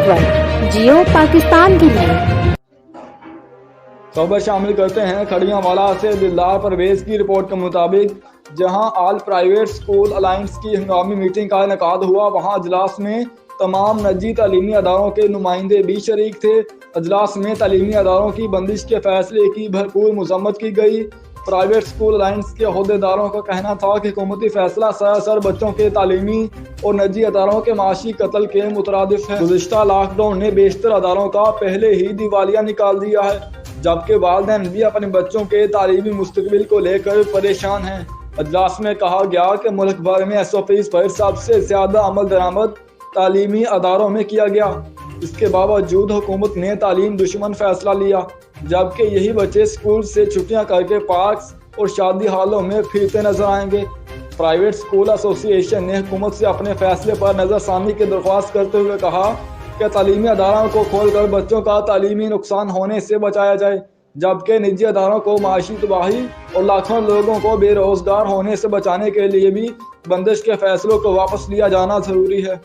Network जियो पाकिस्तान के लिए। खबर शामिल करते हैं खड़ियांवाला से। दिलदार परवेज की रिपोर्ट के मुताबिक जहां ऑल प्राइवेट स्कूल अलायंस की हंगामी मीटिंग का इनेकाद हुआ, वहां अजलास में तमाम निजी तालीमी अदारों के नुमाइंदे भी शरीक थे। अजलास में तालीमी अदारों की बंदिश के फैसले की भरपूर मजम्मत की गई। प्राइवेट स्कूल अलायंस के अहदेदारों का कहना था कि हुकूमती फैसला सरासर बच्चों के तालीमी और निजी अदारों के माशी कत्ल के मुतरादिफ है। गुज़िश्ता लॉकडाउन ने बेशतर अदारों का पहले ही दिवालिया निकाल दिया है, जबकि वालिदैन भी अपने बच्चों के तालीमी मुस्तकबिल को लेकर परेशान हैं। अजलास में कहा गया कि मुल्क भर में SOPs पर सबसे ज़्यादा अमल दरामद तालीमी अदारों में किया गया। इसके बावजूद हुकूमत ने तालीम दुश्मन फैसला लिया, जबकि यही बच्चे स्कूल से छुट्टियां करके पार्क्स और शादी हालों में फिरते नजर आएंगे। प्राइवेट स्कूल एसोसिएशन ने हुकूमत से अपने फैसले पर नज़रसानी की दरख्वास्त करते हुए कहा कि तालीमी अदारों को खोलकर बच्चों का तालीमी नुकसान होने से बचाया जाए, जबकि निजी अदारों को माशी तबाही और लाखों लोगों को बेरोजगार होने से बचाने के लिए भी बंदिश के फैसलों को वापस लिया जाना ज़रूरी है।